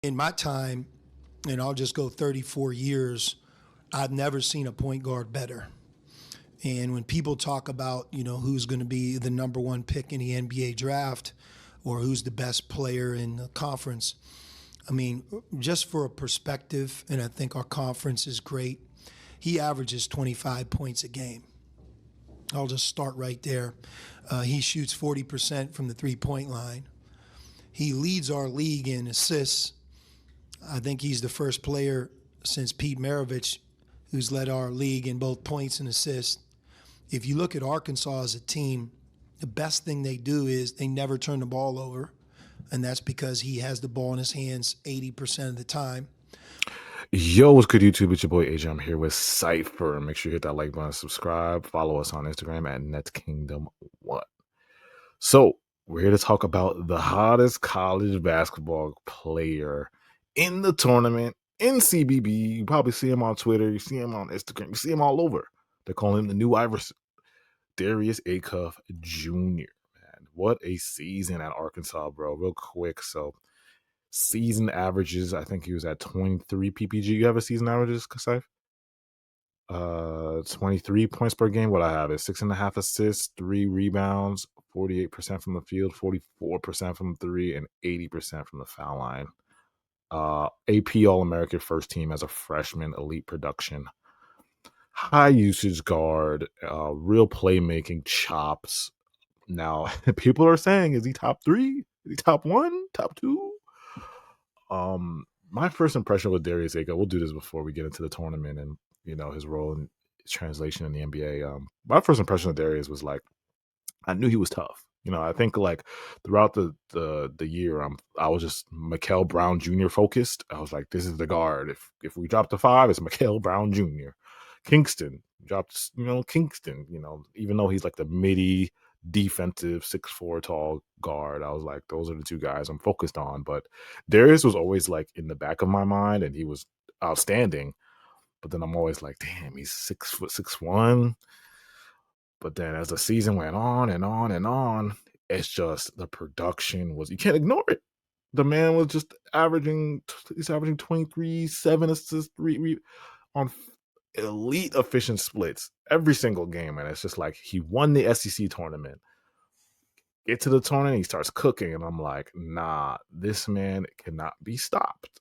In my time, and I'll just go 34 years, I've never seen a point guard better. And when people talk about, who's going to be the number one pick in the NBA draft or who's the best player in the conference, I mean, just for a perspective, and I think our conference is great, he averages 25 points a game. I'll just start right there. He shoots 40% from the 3-point line. He leads our league in assists. I think he's the first player since Pete Maravich who's led our league in both points and assists. If you look at Arkansas as a team, the best thing they do is they never turn the ball over, and that's because he has the ball in his hands 80% of the time. Yo, what's good, YouTube? It's your boy AJ. I'm here with Cypher. Make sure you hit that like button, subscribe, follow us on Instagram at NetsKingdom1. So, we're here to talk about the hottest college basketball player in the tournament in CBB. You probably see him on Twitter, you see him on Instagram, you see him all over. They call him the new Iverson, Darius Acuff Jr. Man, what a season at Arkansas, bro. Real quick. So, season averages, I think he was at 23 PPG. You have a season averages, Kasai? 23 points per game. What I have is 6.5 assists, 3 rebounds, 48% from the field, 44% from three, and 80% from the foul line. AP All-American first team as a freshman, elite production, high usage guard, real playmaking chops. Now, people are saying, is he top 3? Is he top 1? Top 2? My first impression with Darius Acuff, we'll do this before we get into the tournament and his role in translation in the NBA. My first impression of Darius was like, I knew he was tough. I think like throughout the year, I was just Mikael Brown Jr. focused. I was like, this is the guard. If we drop to 5, it's Mikael Brown Jr. Kingston dropped, Kingston. Even though he's like the midi defensive 6'4" tall guard, I was like, those are the two guys I'm focused on. But Darius was always like in the back of my mind, and he was outstanding. But then I'm always like, damn, he's 6'1". But then as the season went on and on and on, it's just the production was, you can't ignore it. The man was just he's averaging 23, 7 assists, 3 on elite efficient splits every single game. And it's just like he won the SEC tournament. Get to the tournament, he starts cooking, and I'm like, nah, this man cannot be stopped.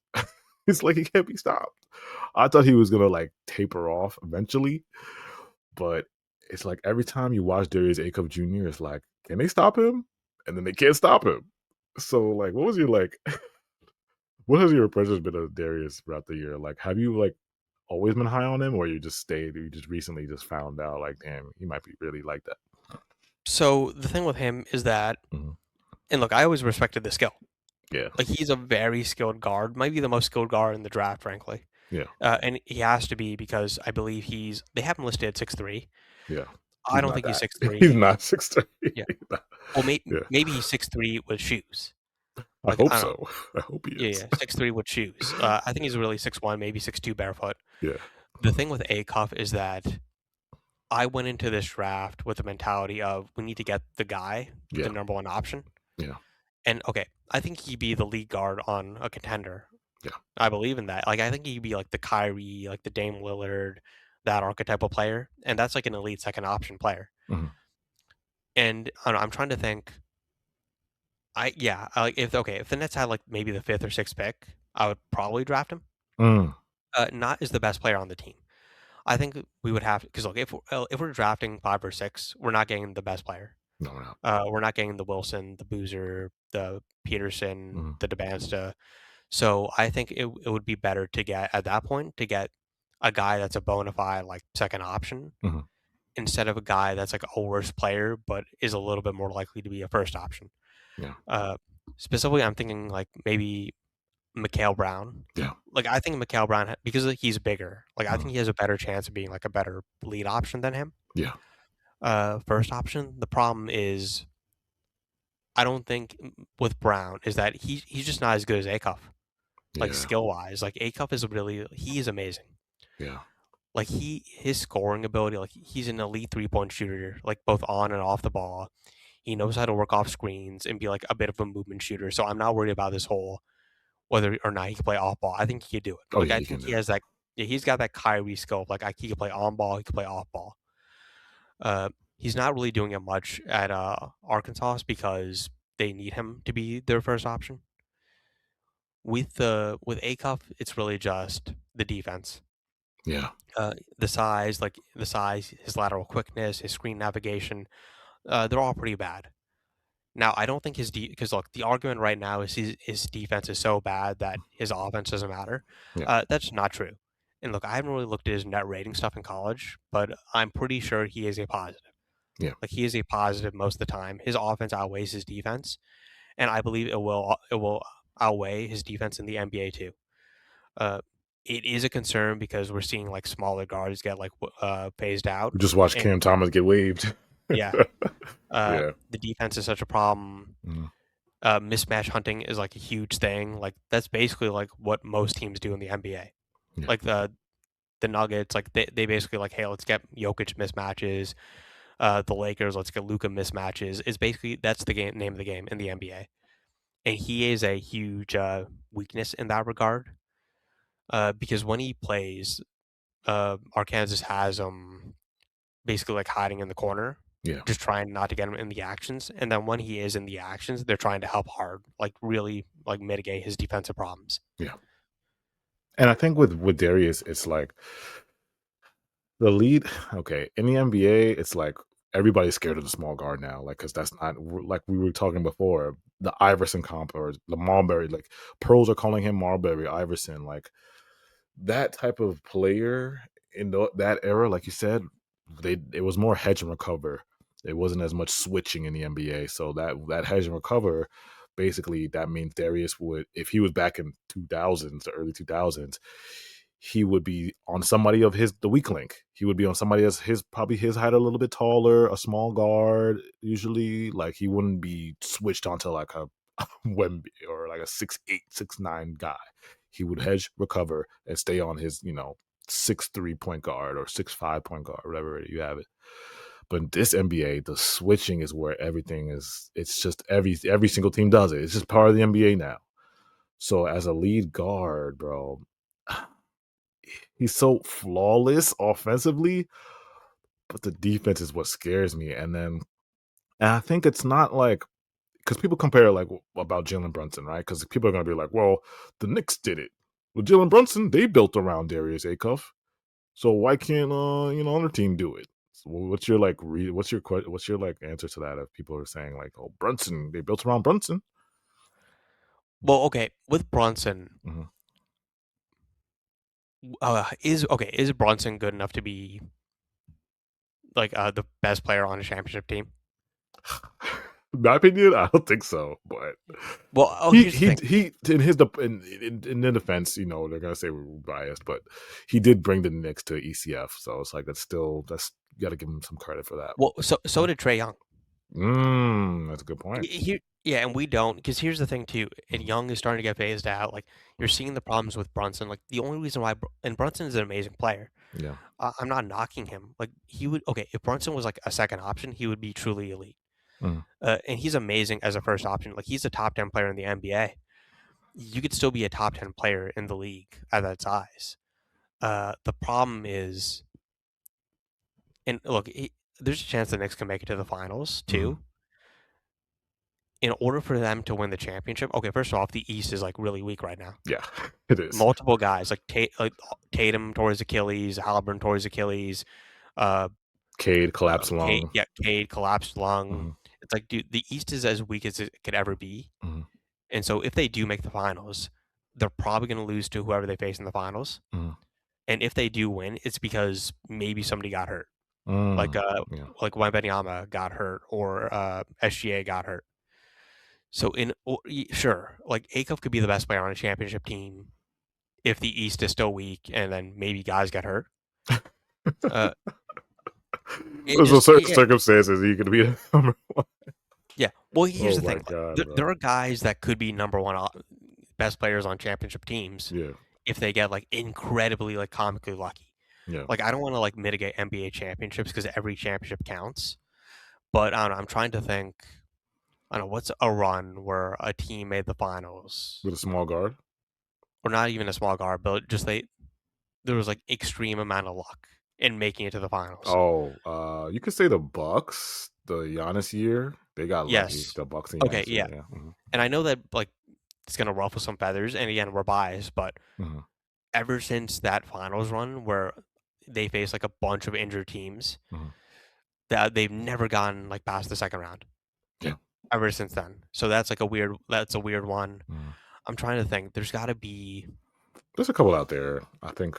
It's like he can't be stopped. I thought he was gonna like taper off eventually, but it's like every time you watch Darius Acuff Jr., it's like, can they stop him? And then they can't stop him. So like, what was your like? What has your impression been of Darius throughout the year? Like, have you like always been high on him, or you just stayed? You just recently just found out like, damn, he might be really like that. So the thing with him is that, Mhm. and look, I always respected the skill. Yeah, Like he's a very skilled guard, might be the most skilled guard in the draft, frankly. yeah, And he has to be because I believe they have him listed at 6'3". yeah. I He's don't not think he's that. 6'3". He's not 6'3". Yeah. Well, Yeah, maybe he's 6'3" with shoes. I Like hope I don't know. so. I hope he Yeah, is. yeah, 6'3" with shoes. I think he's really 6'1", maybe 6'2" barefoot. Yeah, The thing with Acuff is that I went into this draft with the mentality of we need to get the guy, the yeah, number one option. yeah, And okay, I think he'd be the lead guard on a contender. yeah. I believe in that. Like I think he'd be like the Kyrie, like the Dame Lillard, that archetypal player, and that's like an elite second option player. Mhm. And I don't know, I'm trying to think. Like if the Nets had like maybe the 5th or 6th pick, I would probably draft him. Mm. Not as the best player on the team. I think we would have because look if we're drafting 5 or 6, we're not getting the best player. No, we're not. We're not getting the Wilson, the Boozer, the Peterson, Mhm. the DeBansta. So I think it would be better to get at that point to get a guy that's a bona fide like second option Mhm. instead of a guy that's like a worse player but is a little bit more likely to be a first option. Yeah, Uh, Specifically, I'm thinking like maybe Mikael Brown. yeah. Like I think Mikael Brown because he's bigger. Like I think Mhm. he has a better chance of being like a better lead option than him. Yeah, First option. The problem is I don't think with Brown is that he's just not as good as Acuff. Like yeah, skill wise, like Acuff is he is amazing. yeah. Like his scoring ability, like he's an elite 3-point shooter, like both on and off the ball. He knows how to work off screens and be like a bit of a movement shooter. So I'm not worried about this whole whether or not he can play off ball. I think he could do it. Oh Like yeah, I he can think he do it. has that. Yeah, he's got that Kyrie skill. Like he can play on ball, he can play off ball. He's not really doing it much at Arkansas because they need him to be their first option. With Acuff, it's really just the defense. Yeah, The size, his lateral quickness, his screen navigation, they're all pretty bad. Now, I don't think because look, the argument right now is his defense is so bad that his offense doesn't matter. yeah, That's not true. And look, I haven't really looked at his net rating stuff in college, but I'm pretty sure he is a positive. yeah, Like he is a positive most of the time. His offense outweighs his defense, and I believe it will outweigh his defense in the NBA too. Uh, it is a concern because we're seeing like smaller guards get like phased out, we just watched and Cam Thomas get waived. yeah, Yeah. the defense is such a problem. Mhm. Mismatch hunting is like a huge thing. Like that's basically like what most teams do in the NBA. Yeah. Like the Nuggets, like they basically like, hey, let's get Jokic mismatches. The Lakers, let's get Luka mismatches. It's basically that's the name of the game in the NBA, and he is a huge weakness in that regard. Because when he plays, Arkansas has him basically like hiding in the corner, Yeah. just trying not to get him in the actions. And then when he is in the actions, they're trying to help hard, like really like mitigate his defensive problems. Yeah. And I think with Darius, it's like the lead. Okay, in the NBA, it's like everybody's scared of the small guard now, like because that's not like we were talking before. The Iverson comp or the Marbury, like pros are calling him Marbury Iverson, like that type of player in that era. Like you said, it was more hedge and recover. It wasn't as much switching in the NBA, so that hedge and recover. Basically, that means Darius would, if he was back in 2000s, the early 2000s, he would be on somebody of the weak link. He would be on somebody as probably his height, a little bit taller, a small guard. Usually, like he wouldn't be switched onto like a Wemby or like a 6'8", 6'9" guy. He would hedge, recover, and stay on his 6'3" point guard or 6'5" point guard, whatever you have it. But in this NBA, the switching is where everything is. It's just every single team does it. It's just part of the NBA now. So as a lead guard, bro, he's so flawless offensively, but the defense is what scares me. And I think it's not like, because people compare like about Jalen Brunson, right? Because people are gonna be like, well, the Knicks did it. With Jalen Brunson, they built around Darius Acuff. So why can't other team do it? So what's your like what's your like answer to that? If people are saying like, oh, Brunson, they built around Brunson. Well, okay, with Brunson, Mhm. is Brunson good enough to be like the best player on a championship team? In my opinion, I don't think so. But Well, he here's the thing. he in his in their defense, they're gonna say we're biased, but he did bring the Knicks to ECF, so it's like that's you got to give him some credit for that. Well, so did Trey Young. That's a good point. Here, yeah, and we don't, because here's the thing too. And Mhm. Young is starting to get phased out. Like you're Mhm. seeing the problems with Brunson. Like the only reason why, and Brunson is an amazing player. Yeah. I'm not knocking him. Like he would. Okay, if Brunson was like a second option, he would be truly elite. Mhm. And he's amazing as a first option. Like he's a top 10 player in the NBA. You could still be a top 10 player in the league at that size. The problem is, and look, there's a chance the Knicks can make it to the finals Mhm. too. In order for them to win the championship, okay, first off, the East is like really weak right now. Yeah, it is. Multiple guys like Tatum towards Achilles, Halliburton towards Achilles, uh, Cade collapsed lung. Cade collapsed lung. Mhm. It's like, dude, the East is as weak as it could ever be. Mhm. And so if they do make the finals, they're probably going to lose to whoever they face in the finals. Mhm. And if they do win, it's because maybe somebody got hurt, like Yeah. Wembanyama got hurt or SGA got hurt. So sure, like Acuff could be the best player on a championship team if the East is still weak, and then maybe guys get hurt. Uh, it There's a just certain yeah, circumstances you could be the number one. yeah. Well, here's Oh the my thing: like, god, there bro. are guys that could be number one best players on championship teams Yeah. if they get like incredibly like comically lucky. Yeah. Like I don't want to like mitigate NBA championships because every championship counts. But I don't know, I'm trying to think. I don't know what's a run where a team made the finals. With a small guard. or not even a small guard, but just there was like extreme amount of luck in making it to the finals. Oh, you could say the Bucks, the Giannis year, they got lucky. Yes. The Bucks and Okay. Giannis Yeah. year, yeah. Mhm, And I know that like it's gonna ruffle some feathers, and again, we're biased, but mhm, ever since that finals run where they faced like a bunch of injured teams, mhm. that they've never gotten like past the second round Yeah. ever since then. So that's a weird one. Mhm. I'm trying to think. There's got to be There's a couple out there. I think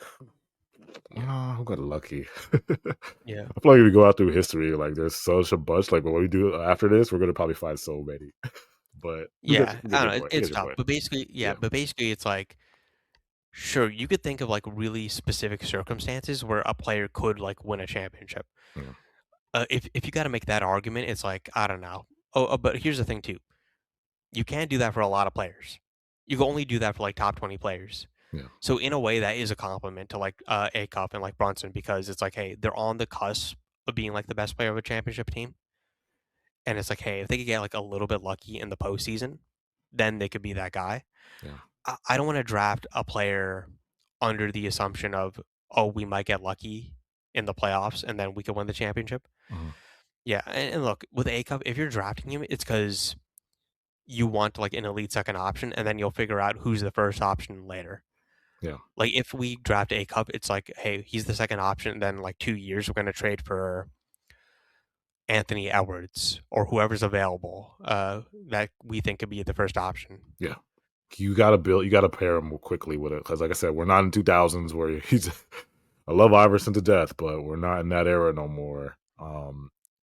who got lucky? yeah. I feel like if we go out through history, like there's such a bunch. Like, but what we do after this, we're gonna probably find so many. But Yeah, we I get your don't know. point. We It's get your tough, point. but basically, yeah. Yeah. But basically, it's like sure you could think of like really specific circumstances where a player could like win a championship. Yeah. If you got to make that argument, it's like I don't know. But here's the thing too. You can't do that for a lot of players. You can only do that for like top 20 players. Yeah. So in a way, that is a compliment to like Acuff and like Brunson because it's like, hey, they're on the cusp of being like the best player of a championship team, and it's like, hey, if they could get like a little bit lucky in the postseason, then they could be that guy. Yeah. I don't want to draft a player under the assumption of oh, we might get lucky in the playoffs and then we could win the championship. Mhm. Yeah, and look with Acuff, if you're drafting him, it's because you want like an elite second option, and then you'll figure out who's the first option later. Yeah. Like if we draft a cup, it's like, hey, he's the second option. Then like 2 years, we're gonna trade for Anthony Edwards or whoever's available that we think could be the first option. Yeah. You gotta build. You gotta pair him quickly with it because, like I said, we're not in 2000s where he's. I love Iverson to death, but we're not in that era no more.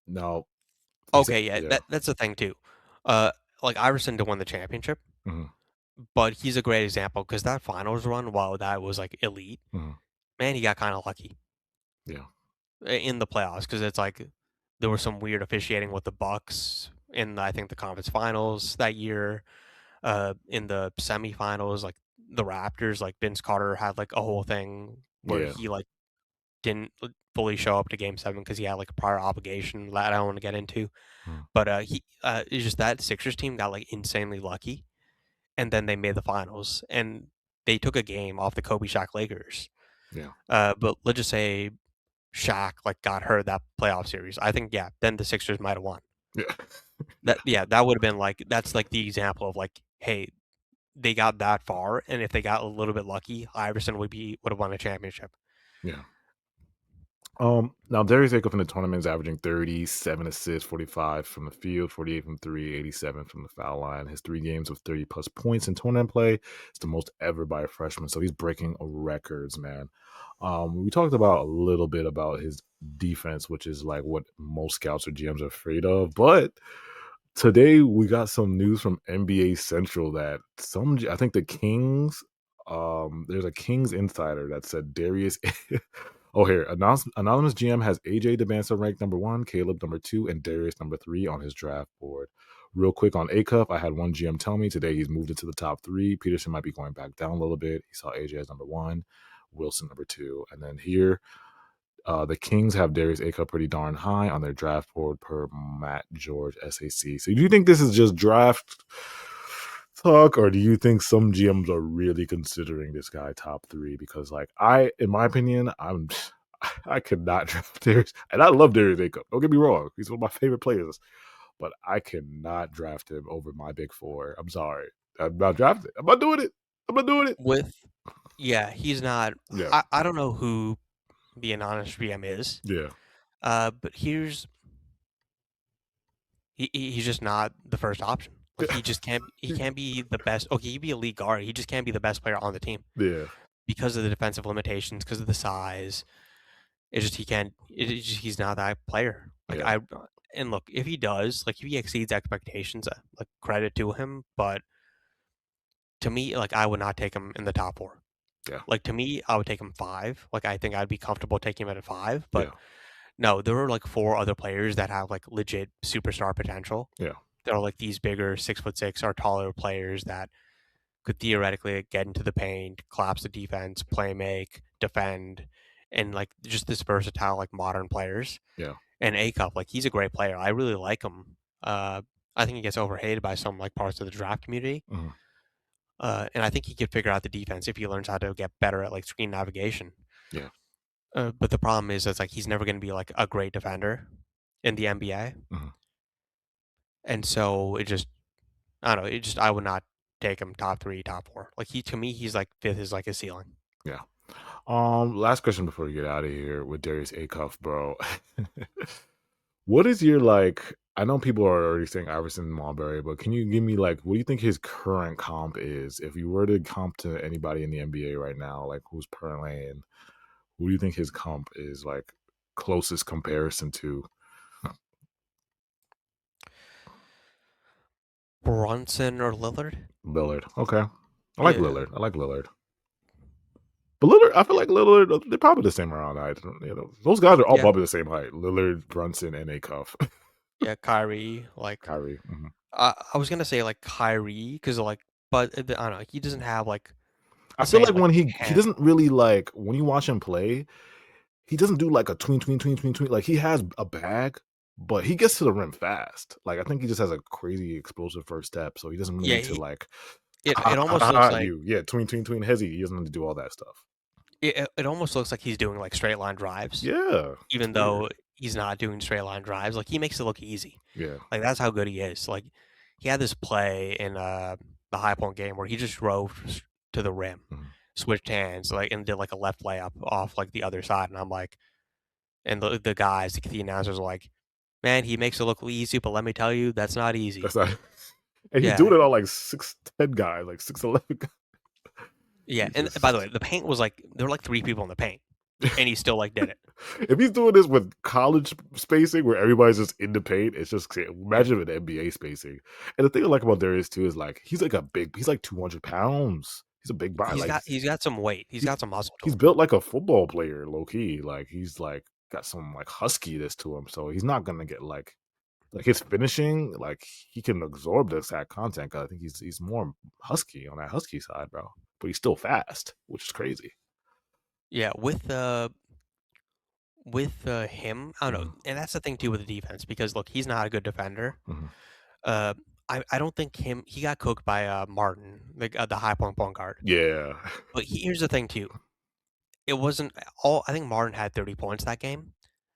Now, Okay, yeah, yeah. that's the thing too. Uh, like Iverson to win the championship, Mhm, but he's a great example because that finals run, while that was like elite, mhm, man, he got kind of lucky yeah. in the playoffs because it's like there was some weird officiating with the Bucks in I think the conference finals that year. In the semifinals, like the Raptors, like Vince Carter had like a whole thing where Yeah. he like didn't fully show up to Game 7 because he had like a prior obligation that I don't want to get into. Mm, But he it's just that Sixers team got like insanely lucky, and then they made the finals, and they took a game off the Kobe Shaq Lakers. yeah. But let's just say Shaq like got hurt that playoff series. I think yeah, then the Sixers might have won. Yeah. That would have been like that's like the example of like hey they got that far, and if they got a little bit lucky, Iverson would have won a championship. Yeah. Now Darius Acuff in the tournament is averaging 37 assists, 45 from the field, 48 from three, 87 from the foul line. His 3 games of 30 plus points in tournament play is the most ever by a freshman. So he's breaking records, man. We talked about a little bit about his defense, which is like what most scouts or GMs are afraid of. But today we got some news from NBA Central that I think the Kings, there's a Kings insider that said Darius. Oh, here, anonymous GM has AJ Debanso ranked number 1, Caleb number 2, and Darius number 3 on his draft board. Real quick on Acuff, I had one GM tell me today he's moved into the top 3. Peterson might be going back down a little bit. He saw AJ as number 1, Wilson number 2, and then here the Kings have Darius Acuff pretty darn high on their draft board per Matt George SAC. So do you think this is just draft talk, or do you think some GMs are really considering this guy top 3? Because like in my opinion, I could not draft Darius, and I love Darius Acuff. Don't get me wrong, he's one of my favorite players, but I cannot draft him over my big 4. I'm sorry, I'm not drafting. I'm not doing it. I'm not doing it. With yeah, he's not. Yeah, I don't know who being honest GM is. yeah, But he's just not the first option. Like he can't be the best. Okay, he'd be a lead guard. He just can't be the best player on the team yeah, because of the defensive limitations, because of the size. It's just he can't. He's not that player. Like yeah, and look, if he does, like if he exceeds expectations, like credit to him. But to me, like I would not take him in the top 4. yeah, Like to me, I would take him 5. Like I think I'd be comfortable taking him at a 5. But yeah, no, there are like 4 other players that have like legit superstar potential. yeah, There are like these bigger 6'6" or taller players that could theoretically get into the paint, collapse the defense, play make, defend, and like just this versatile like modern players. yeah. And Acuff, like he's a great player. I really like him. I think he gets overhated by some like parts of the draft community. Mhm. And I think he could figure out the defense if he learns how to get better at like screen navigation. Yeah. But the problem is, it's like he's never going to be like a great defender in the NBA, Mhm. and so it just I don't know. It just I would not take him top 3, top 4. Like to me, he's like fifth is like his ceiling. Yeah. Last question before we get out of here with Darius Acuff, bro. What is your like? I know people are already saying Iverson Marbury, but can you give me like what do you think his current comp is? If you were to comp to anybody in the NBA right now, like who's playing, who do you think his comp is like closest comparison to Brunson or Lillard? Lillard? Okay. I like Yeah, Lillard. I like Lillard. But Lillard, I feel like Lillard, they're probably the same around height. You know, those guys are all yeah, probably the same height. Lillard, Brunson, and Acuff. yeah. Kyrie, like Kyrie. I was gonna say like Kyrie because like, but I don't know. He doesn't have like I the feel same like like when he hand. doesn't really like when you watch him play, he doesn't do like a tween. Like he has a bag, but he gets to the rim fast. Like I think he just has a crazy explosive first step, so he doesn't really Yeah, need to like it almost looks like you. Yeah, tween hezzy. He doesn't need to do all that stuff. it almost looks like he's doing like straight line drives, Yeah, even it's weird. though he's not doing straight line drives. Like he makes it look easy. Yeah. Like that's how good he is. Like he had this play in the High Point game where he just drove to the rim, Mhm. switched hands, like and did like a left layup off like the other side, and I'm like, and the guys, the announcers are like, man, he makes it look easy, but let me tell you, that's not easy. That's not. And he's Yeah, doing it on like 6'10" guy, like 6'11" guy. yeah. He's And by the just way, the paint was like there were like 3 people in the paint, and he still like did it. if he's doing this with college spacing where everybody's just in the paint, it's just Yeah, imagine with NBA spacing. And the thing I like about Darius too is like he's like 200 pounds. He's a big guy. Like he's got some weight, he's he, got some muscle to he's him. built like a football player, low key. Like he's like got some like huskiness to him. So he's not gonna get like his finishing, like he can absorb the exact content. 'Cause I think he's more husky on that husky side, bro. But he's still fast, which is crazy. Yeah, with him, I don't know, Mhm, and that's the thing too with the defense because look, he's not a good defender. mhm. Uh, I don't think he got cooked by Martin, the high point guard. Yeah. But here's the thing too, it wasn't all. I think Martin had 30 points that game.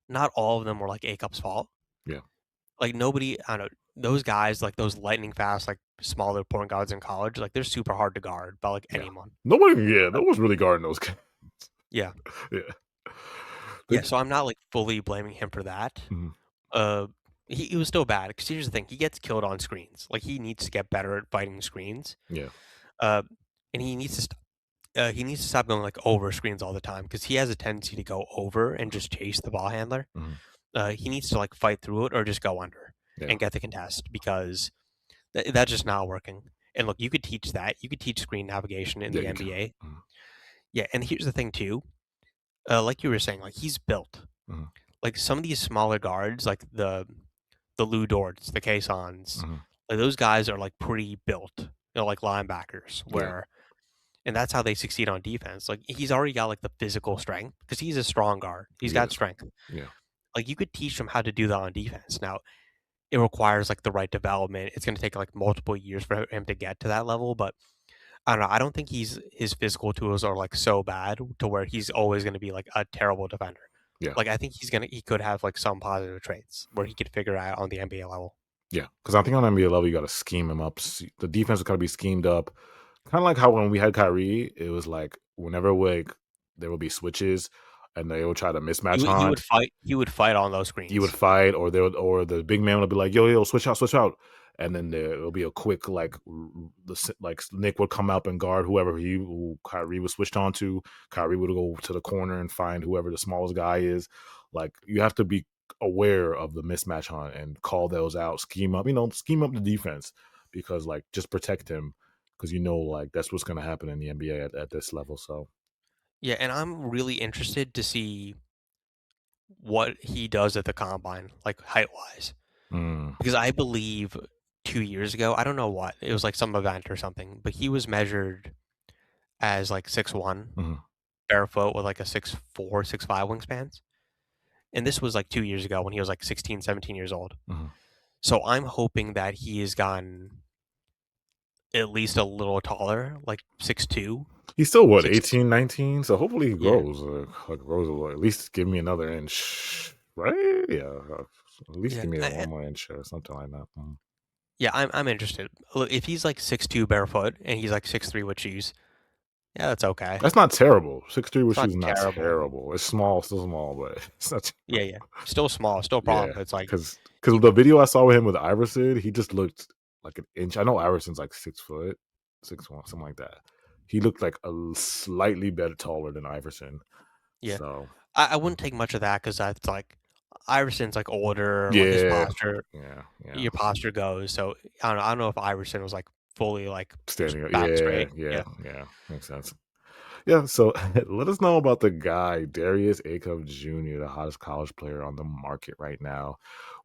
Not all of them were like A Cup's fault. Yeah. Like nobody, I don't know, those guys like those lightning fast, like smaller point guards in college, like they're super hard to guard by like Yeah. anyone. No one's really guarding those guys. Yeah, Yeah. yeah. They So I'm not like fully blaming him for that. mhm. Uh, he was still bad because here's the thing: he gets killed on screens. Like he needs to get better at fighting screens. Yeah. Uh, and he needs to stop going like over screens all the time because he has a tendency to go over and just chase the ball handler. Mhm. He needs to like fight through it or just go under Yeah. and get the contest because that's just not working. And look, you could teach that. You could teach screen navigation in Yeah, the you can. NBA. Mhm. Yeah, and here's the thing too. Like you were saying, like he's built. Mhm. Like some of these smaller guards, like the Lou Dorts, the Kaysons, Mhm. like those guys are like pretty built. Like linebackers, Yeah. where and that's how they succeed on defense. Like he's already got like the physical strength because he's a strong guard. He's He got is. strength. Yeah. Like you could teach him how to do that on defense. Now it requires like the right development. It's going to take like multiple years for him to get to that level, but I don't know. I don't think his physical tools are like so bad to where he's always going to be like a terrible defender. Yeah. Like I think he could have like some positive traits where he could figure out on the NBA level. Yeah. Because I think on NBA level, you got to scheme him up. The defense has got to be schemed up. Kind of like how when we had Kyrie, it was like whenever like there would be switches and they would try to mismatch He on. would fight. He would fight on those You would screens. fight, or or the big man would be like, "Yo, switch out," and then it'll be a quick like Nick would come up and guard who Kyrie was switched on to. Kyrie would go to the corner and find whoever the smallest guy is. Like you have to be aware of the mismatch hunt and call those out, scheme up the defense because like just protect him because like that's what's going to happen in the NBA at this level. So Yeah, and I'm really interested to see what he does at the combine, like height wise, mm, because I believe 2 years ago, I don't know what it was like some event or something, but he was measured as like 6'1", mhm, barefoot with like a 6'4", 6'5" wingspans. And this was like 2 years ago when he was like 16, 17 years old. mhm. So I'm hoping that he has gotten at least a little taller, like 6'2". He's still what, 6, 18, 19? So hopefully he yeah, grows, grows a little. At least give me another inch, right? Yeah, at least yeah, give me a 1 more inch or something like that. yeah. I'm interested. Look, if he's like 6'2" barefoot and he's like 6'3" with shoes, yeah, that's okay. That's not terrible. 6'3" with It's not shoes is not terrible. terrible. It's small, still small, but it's not Yeah, terrible. yeah. Still small, still a problem. Yeah, But it's like because he, the video I saw with him with Iverson, he just looked like an inch. I know Iverson's like 6 foot, 6'1", something like that. He looked like slightly better taller than Iverson. yeah. So I wouldn't take much of that because that's like Iverson's like older, like his yeah, posture, yeah. your posture goes. So I don't know if Iverson was like fully like Standing up. back Yeah, straight. yeah, Yeah. yeah. Makes sense. Yeah, so let us know about the guy, Darius Acuff Jr., the hottest college player on the market right now.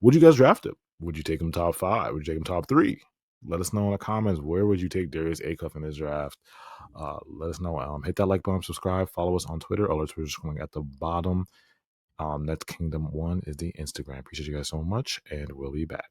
Would you guys draft him? Would you take him top 5? Would you take him top 3? Let us know in the comments. Where would you take Darius Acuff in this draft? Let us know. Hit that like button, subscribe, follow us on Twitter. All our Twitter's scrolling at the bottom. Nets Kingdom 1 is the Instagram. Appreciate you guys so much, and we'll be back.